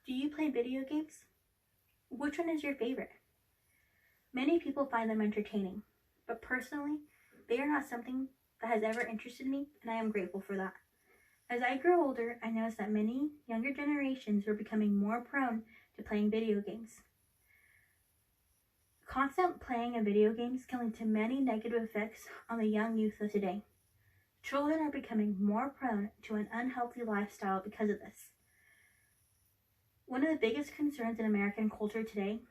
Do you play video games? Which one is your favorite? Many people find them entertaining, but personally, they are not something that has ever interested me, and I am grateful for that. As I grew older, I noticed that many younger generations were becoming more prone to playing video games. Constant playing of video games can lead to many negative effects on the young youth of today. Children are becoming more prone to an unhealthy lifestyle because of this. One of the biggest concerns in American culture today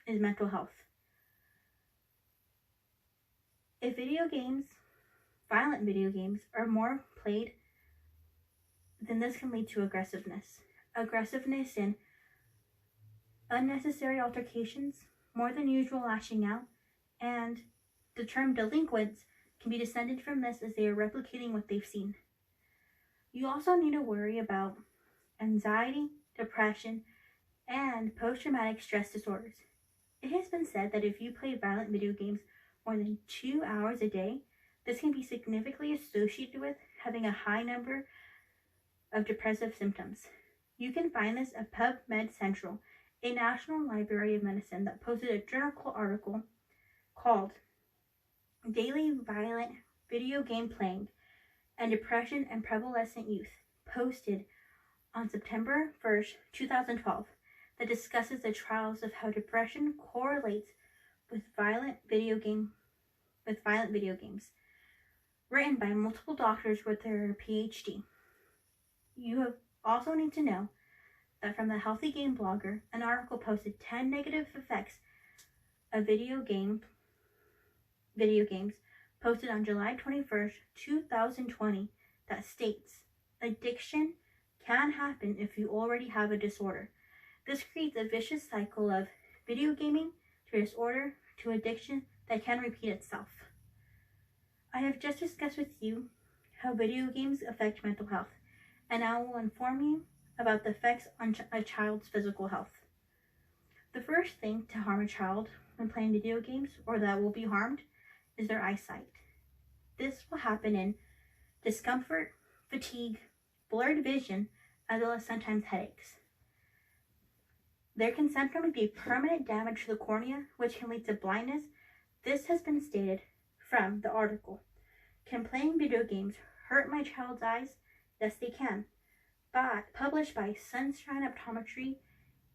is mental health. If violent video games, are more played, then this can lead to aggressiveness in unnecessary altercations, more than usual lashing out, and the term delinquents can be descended from this as they are replicating what they've seen. You also need to worry about anxiety, depression, and post-traumatic stress disorders. It has been said that if you play violent video games more than 2 hours a day, this can be significantly associated with having a high number of depressive symptoms. You can find this at PubMed Central, a National Library of Medicine, that posted a journal article called Daily Violent Video Game Playing and Depression in Prevalent Youth, posted on September 1st, 2012, that discusses the trials of how depression correlates with violent video games, written by multiple doctors with their PhD. You also need to know that from the Healthy Game blogger, an article posted 10 negative effects of video games posted on July 21st, 2020, that states addiction can happen if you already have a disorder. This creates a vicious cycle of video gaming to disorder to addiction that can repeat itself. I have just discussed with you how video games affect mental health, and I will inform you about the effects on a child's physical health. The first thing to harm a child when playing video games, or that will be harmed, is their eyesight. This will happen in discomfort, fatigue, blurred vision, as well as sometimes headaches. There can sometimes be permanent damage to the cornea, which can lead to blindness. This has been stated from the article. Can playing video games hurt my child's eyes? Yes, they can. Published by Sunshine Optometry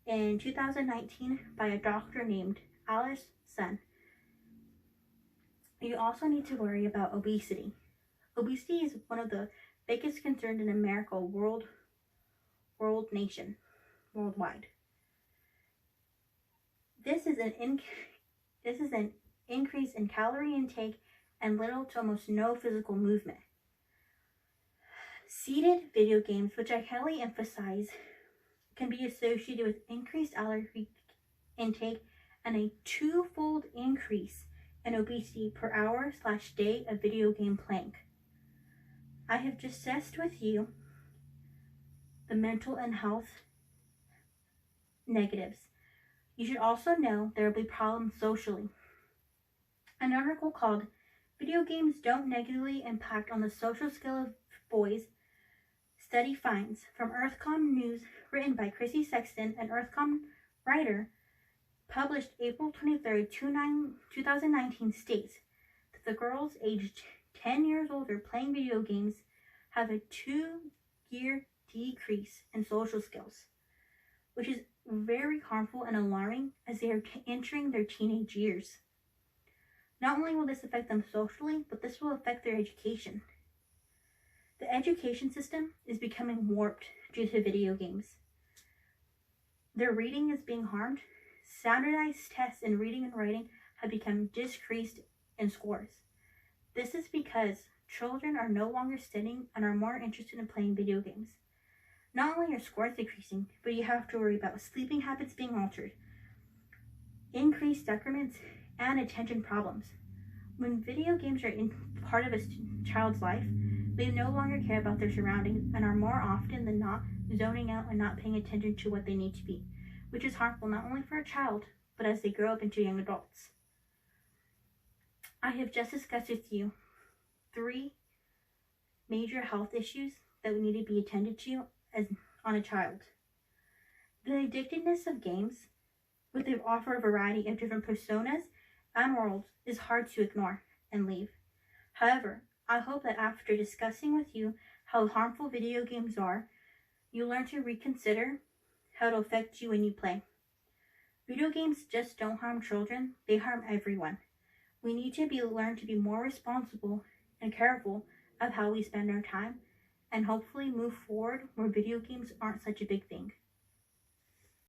in 2019 by a doctor named Alice Sun. You also need to worry about obesity. Obesity is one of the biggest concerns in America, worldwide. This is an increase in calorie intake and little to almost no physical movement. Seated video games, which I highly emphasize, can be associated with increased calorie intake and a twofold increase in obesity per hour/day of video game playing. I have discussed with you the mental and health negatives. You should also know there will be problems socially. An article called Video Games Don't Negatively Impact on the Social Skill of Boys Study Finds from Earthcom News, written by Chrissy Sexton, an Earthcom writer, published April 23, 2019, states that the girls aged 10 years older playing video games have a 2-year decrease in social skills, which is very harmful and alarming as they are entering their teenage years. Not only will this affect them socially, but this will affect their education. The education system is becoming warped due to video games. Their reading is being harmed. Standardized tests in reading and writing have become decreased in scores. This is because children are no longer studying and are more interested in playing video games. Not only are scores decreasing, but you have to worry about sleeping habits being altered, increased decrements, and attention problems. When video games are part of a child's life, they no longer care about their surroundings and are more often than not zoning out and not paying attention to what they need to be, which is harmful not only for a child, but as they grow up into young adults. I have just discussed with you 3 major health issues that would need to be attended to on a child. The addictiveness of games, with they offer a variety of different personas and worlds, is hard to ignore and leave. However, I hope that after discussing with you how harmful video games are, you learn to reconsider how it'll affect you when you play. Video games just don't harm children, they harm everyone. We need to learn to be more responsible and careful of how we spend our time, and hopefully move forward where video games aren't such a big thing.